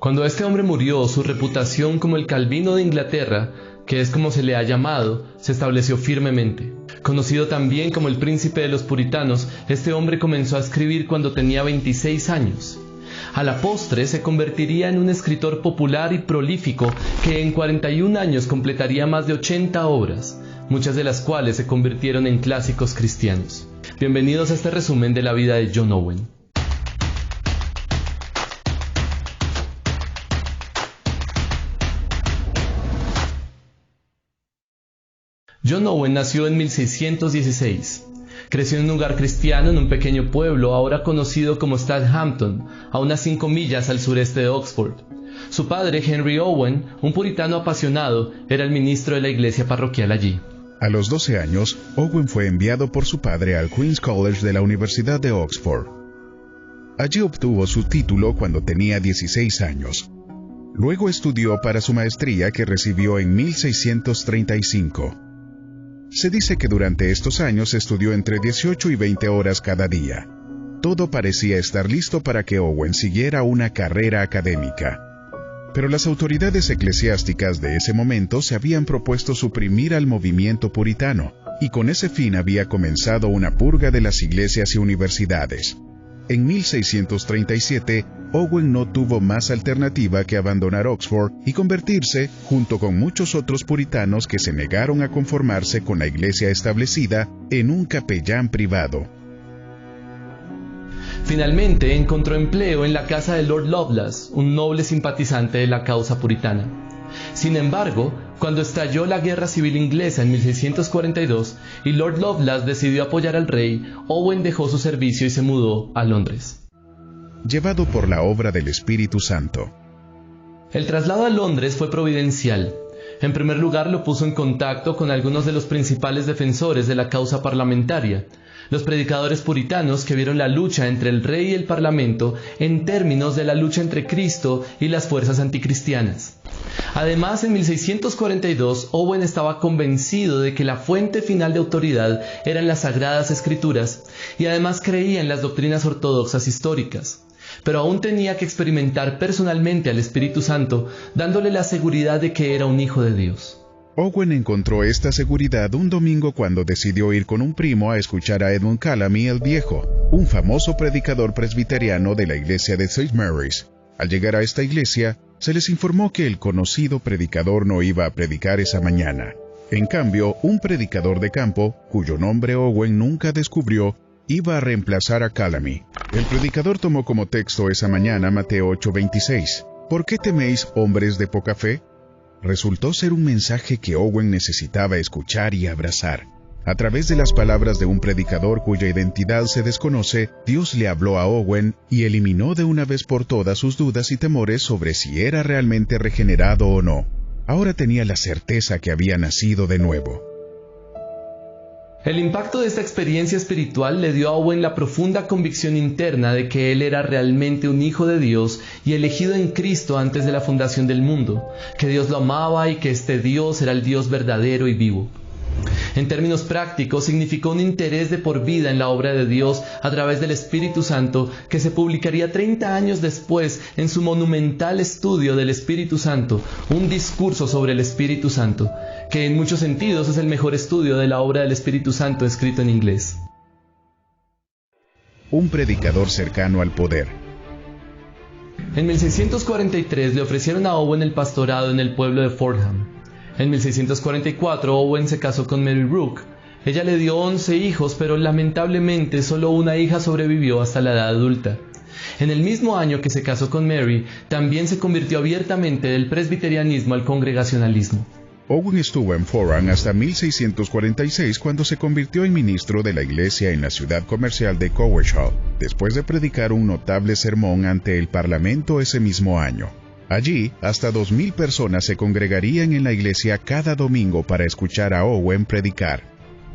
Cuando este hombre murió, su reputación como el Calvino de Inglaterra, que es como se le ha llamado, se estableció firmemente. Conocido también como el príncipe de los puritanos, este hombre comenzó a escribir cuando tenía 26 años. A la postre se convertiría en un escritor popular y prolífico que en 41 años completaría más de 80 obras, muchas de las cuales se convirtieron en clásicos cristianos. Bienvenidos a este resumen de la vida de John Owen. John Owen nació en 1616. Creció en un hogar cristiano en un pequeño pueblo ahora conocido como Stadhampton, a unas 5 millas al sureste de Oxford. Su padre, Henry Owen, un puritano apasionado, era el ministro de la iglesia parroquial allí. A los 12 años, Owen fue enviado por su padre al Queen's College de la Universidad de Oxford. Allí obtuvo su título cuando tenía 16 años. Luego estudió para su maestría que recibió en 1635. Se dice que durante estos años estudió entre 18 y 20 horas cada día. Todo parecía estar listo para que Owen siguiera una carrera académica. Pero las autoridades eclesiásticas de ese momento se habían propuesto suprimir al movimiento puritano, y con ese fin había comenzado una purga de las iglesias y universidades. En 1637, Owen no tuvo más alternativa que abandonar Oxford y convertirse, junto con muchos otros puritanos que se negaron a conformarse con la iglesia establecida, en un capellán privado. Finalmente encontró empleo en la casa de Lord Lovelace, un noble simpatizante de la causa puritana. Sin embargo, cuando estalló la Guerra Civil Inglesa en 1642 y Lord Lovelace decidió apoyar al rey, Owen dejó su servicio y se mudó a Londres. Llevado por la obra del Espíritu Santo. El traslado a Londres fue providencial. En primer lugar, lo puso en contacto con algunos de los principales defensores de la causa parlamentaria, los predicadores puritanos que vieron la lucha entre el rey y el parlamento en términos de la lucha entre Cristo y las fuerzas anticristianas. Además, en 1642, Owen estaba convencido de que la fuente final de autoridad eran las Sagradas Escrituras y además creía en las doctrinas ortodoxas históricas. Pero aún tenía que experimentar personalmente al Espíritu Santo, dándole la seguridad de que era un hijo de Dios. Owen encontró esta seguridad un domingo cuando decidió ir con un primo a escuchar a Edmund Calamy el Viejo, un famoso predicador presbiteriano de la iglesia de St. Mary's. Al llegar a esta iglesia, se les informó que el conocido predicador no iba a predicar esa mañana. En cambio, un predicador de campo, cuyo nombre Owen nunca descubrió, iba a reemplazar a Calamy. El predicador tomó como texto esa mañana Mateo 8:26. ¿Por qué teméis, hombres de poca fe? Resultó ser un mensaje que Owen necesitaba escuchar y abrazar. A través de las palabras de un predicador cuya identidad se desconoce, Dios le habló a Owen y eliminó de una vez por todas sus dudas y temores sobre si era realmente regenerado o no. Ahora tenía la certeza que había nacido de nuevo. El impacto de esta experiencia espiritual le dio a Owen la profunda convicción interna de que él era realmente un hijo de Dios y elegido en Cristo antes de la fundación del mundo, que Dios lo amaba y que este Dios era el Dios verdadero y vivo. En términos prácticos, significó un interés de por vida en la obra de Dios a través del Espíritu Santo que se publicaría 30 años después en su monumental estudio del Espíritu Santo, un discurso sobre el Espíritu Santo, que en muchos sentidos es el mejor estudio de la obra del Espíritu Santo escrito en inglés. Un predicador cercano al poder. En 1643 le ofrecieron a Owen el pastorado en el pueblo de Fordham. En 1644 Owen se casó con Mary Rooke. Ella le dio 11 hijos, pero lamentablemente solo una hija sobrevivió hasta la edad adulta. En el mismo año que se casó con Mary, también se convirtió abiertamente del presbiterianismo al congregacionalismo. Owen estuvo en Fordham hasta 1646 cuando se convirtió en ministro de la iglesia en la ciudad comercial de Covershall, después de predicar un notable sermón ante el parlamento ese mismo año. Allí, hasta 2,000 personas se congregarían en la iglesia cada domingo para escuchar a Owen predicar.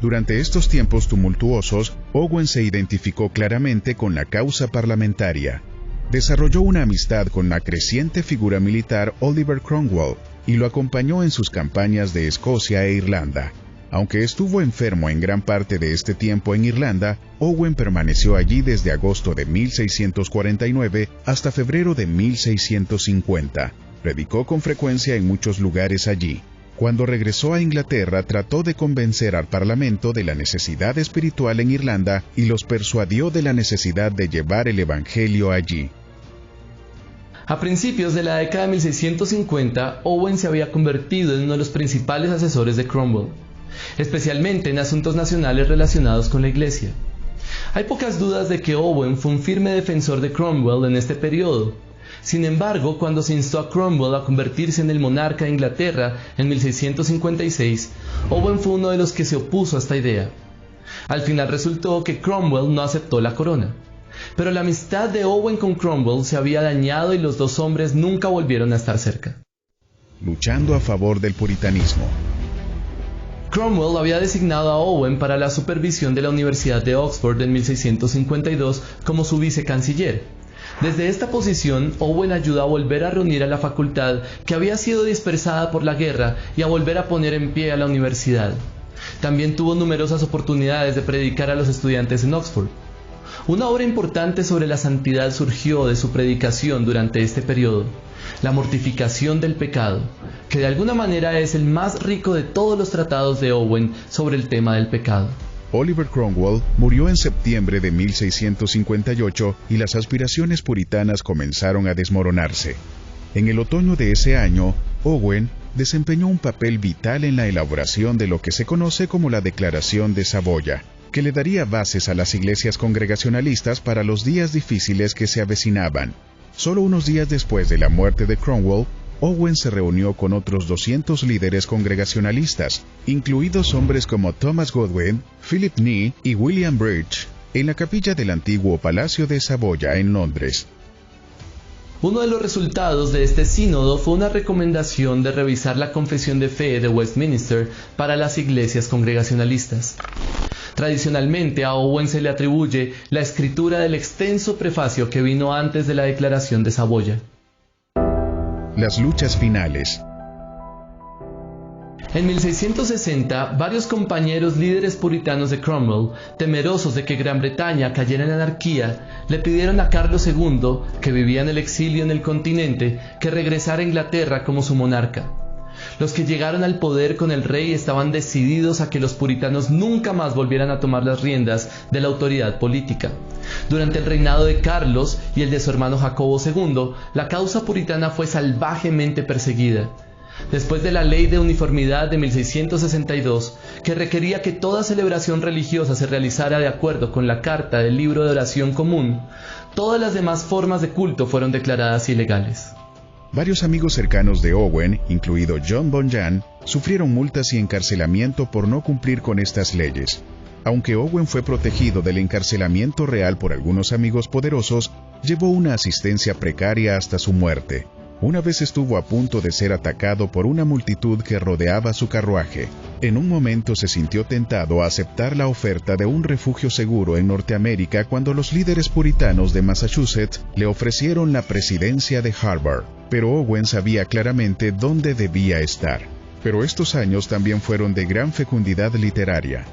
Durante estos tiempos tumultuosos, Owen se identificó claramente con la causa parlamentaria. Desarrolló una amistad con la creciente figura militar Oliver Cromwell y lo acompañó en sus campañas de Escocia e Irlanda. Aunque estuvo enfermo en gran parte de este tiempo en Irlanda, Owen permaneció allí desde agosto de 1649 hasta febrero de 1650. Predicó con frecuencia en muchos lugares allí. Cuando regresó a Inglaterra, trató de convencer al Parlamento de la necesidad espiritual en Irlanda y los persuadió de la necesidad de llevar el Evangelio allí. A principios de la década de 1650, Owen se había convertido en uno de los principales asesores de Cromwell, especialmente en asuntos nacionales relacionados con la Iglesia. Hay pocas dudas de que Owen fue un firme defensor de Cromwell en este periodo. Sin embargo, cuando se instó a Cromwell a convertirse en el monarca de Inglaterra en 1656, Owen fue uno de los que se opuso a esta idea. Al final resultó que Cromwell no aceptó la corona. Pero la amistad de Owen con Cromwell se había dañado y los dos hombres nunca volvieron a estar cerca. Luchando a favor del puritanismo. Cromwell había designado a Owen para la supervisión de la Universidad de Oxford en 1652 como su vicecanciller. Desde esta posición, Owen ayudó a volver a reunir a la facultad que había sido dispersada por la guerra y a volver a poner en pie a la universidad. También tuvo numerosas oportunidades de predicar a los estudiantes en Oxford. Una obra importante sobre la santidad surgió de su predicación durante este periodo, La mortificación del pecado, que de alguna manera es el más rico de todos los tratados de Owen sobre el tema del pecado. Oliver Cromwell murió en septiembre de 1658 y las aspiraciones puritanas comenzaron a desmoronarse. En el otoño de ese año, Owen desempeñó un papel vital en la elaboración de lo que se conoce como la Declaración de Saboya, que le daría bases a las iglesias congregacionalistas para los días difíciles que se avecinaban. Solo unos días después de la muerte de Cromwell, Owen se reunió con otros 200 líderes congregacionalistas, incluidos hombres como Thomas Godwin, Philip Nee y William Bridge, en la capilla del antiguo Palacio de Saboya en Londres. Uno de los resultados de este sínodo fue una recomendación de revisar la Confesión de Fe de Westminster para las iglesias congregacionalistas. Tradicionalmente a Owen se le atribuye la escritura del extenso prefacio que vino antes de la Declaración de Saboya. Las luchas finales. En 1660, varios compañeros líderes puritanos de Cromwell, temerosos de que Gran Bretaña cayera en anarquía, le pidieron a Carlos II, que vivía en el exilio en el continente, que regresara a Inglaterra como su monarca. Los que llegaron al poder con el rey estaban decididos a que los puritanos nunca más volvieran a tomar las riendas de la autoridad política. Durante el reinado de Carlos y el de su hermano Jacobo II, la causa puritana fue salvajemente perseguida. Después de la Ley de Uniformidad de 1662, que requería que toda celebración religiosa se realizara de acuerdo con la Carta del Libro de Oración Común, todas las demás formas de culto fueron declaradas ilegales. Varios amigos cercanos de Owen, incluido John Bunyan, sufrieron multas y encarcelamiento por no cumplir con estas leyes. Aunque Owen fue protegido del encarcelamiento real por algunos amigos poderosos, llevó una asistencia precaria hasta su muerte. Una vez estuvo a punto de ser atacado por una multitud que rodeaba su carruaje. En un momento se sintió tentado a aceptar la oferta de un refugio seguro en Norteamérica cuando los líderes puritanos de Massachusetts le ofrecieron la presidencia de Harvard, pero Owen sabía claramente dónde debía estar. Pero estos años también fueron de gran fecundidad literaria.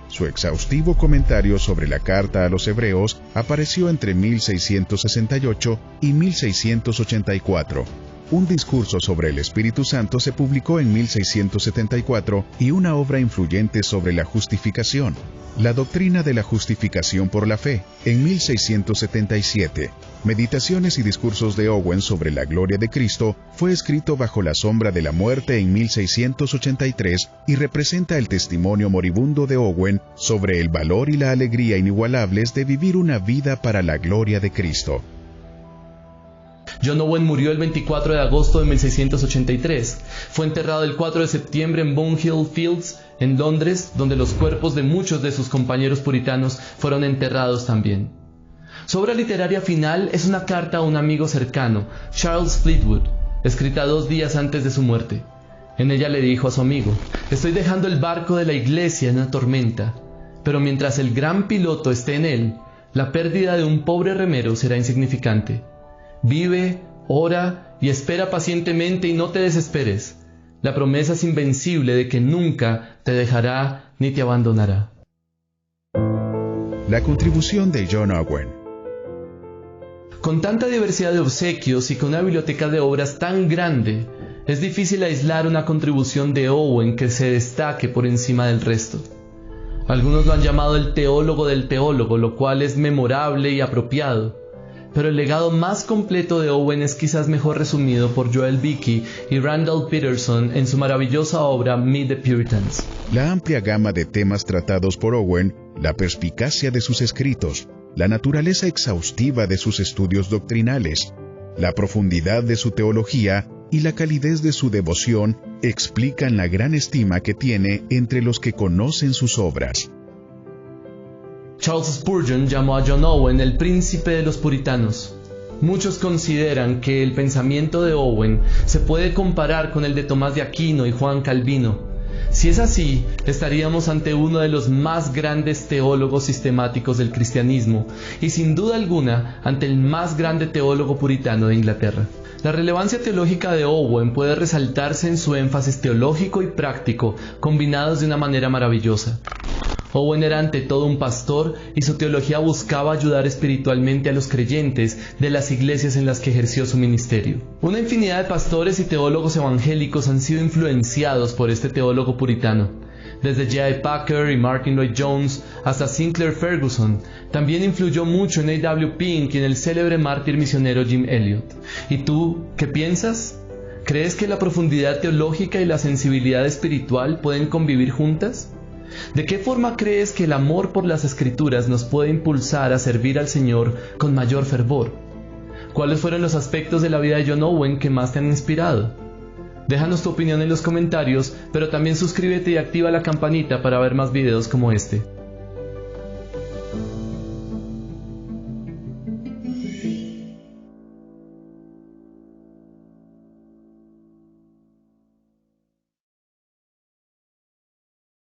Su exhaustivo comentario sobre la Carta a los Hebreos apareció entre 1668 y 1684. Un discurso sobre el Espíritu Santo se publicó en 1674 y una obra influyente sobre la justificación, la doctrina de la justificación por la fe, en 1677. Meditaciones y discursos de Owen sobre la gloria de Cristo fue escrito bajo la sombra de la muerte en 1683 y representa el testimonio moribundo de Owen sobre el valor y la alegría inigualables de vivir una vida para la gloria de Cristo. John Owen murió el 24 de agosto de 1683. Fue enterrado el 4 de septiembre en Bonehill Fields, en Londres, donde los cuerpos de muchos de sus compañeros puritanos fueron enterrados también. Su obra literaria final es una carta a un amigo cercano, Charles Fleetwood, escrita 2 días antes de su muerte. En ella le dijo a su amigo: «Estoy dejando el barco de la iglesia en una tormenta, pero mientras el gran piloto esté en él, la pérdida de un pobre remero será insignificante. Vive, ora y espera pacientemente y no te desesperes. La promesa es invencible de que nunca te dejará ni te abandonará. La contribución de John Owen. Con tanta diversidad de obsequios y con una biblioteca de obras tan grande, es difícil aislar una contribución de Owen que se destaque por encima del resto. Algunos lo han llamado el teólogo del teólogo, lo cual es memorable y apropiado. Pero el legado más completo de Owen es quizás mejor resumido por Joel Beeke y Randall Peterson en su maravillosa obra Meet the Puritans. La amplia gama de temas tratados por Owen, la perspicacia de sus escritos, la naturaleza exhaustiva de sus estudios doctrinales, la profundidad de su teología y la calidez de su devoción explican la gran estima que tiene entre los que conocen sus obras. Charles Spurgeon llamó a John Owen el príncipe de los puritanos. Muchos consideran que el pensamiento de Owen se puede comparar con el de Tomás de Aquino y Juan Calvino. Si es así, estaríamos ante uno de los más grandes teólogos sistemáticos del cristianismo y sin duda alguna ante el más grande teólogo puritano de Inglaterra. La relevancia teológica de Owen puede resaltarse en su énfasis teológico y práctico, combinados de una manera maravillosa. Owen era ante todo un pastor y su teología buscaba ayudar espiritualmente a los creyentes de las iglesias en las que ejerció su ministerio. Una infinidad de pastores y teólogos evangélicos han sido influenciados por este teólogo puritano. Desde J.I. Packer y Martin Lloyd-Jones hasta Sinclair Ferguson, también influyó mucho en A.W. Pink y en el célebre mártir misionero Jim Elliot. ¿Y tú, qué piensas? ¿Crees que la profundidad teológica y la sensibilidad espiritual pueden convivir juntas? ¿De qué forma crees que el amor por las Escrituras nos puede impulsar a servir al Señor con mayor fervor? ¿Cuáles fueron los aspectos de la vida de John Owen que más te han inspirado? Déjanos tu opinión en los comentarios, pero también suscríbete y activa la campanita para ver más videos como este.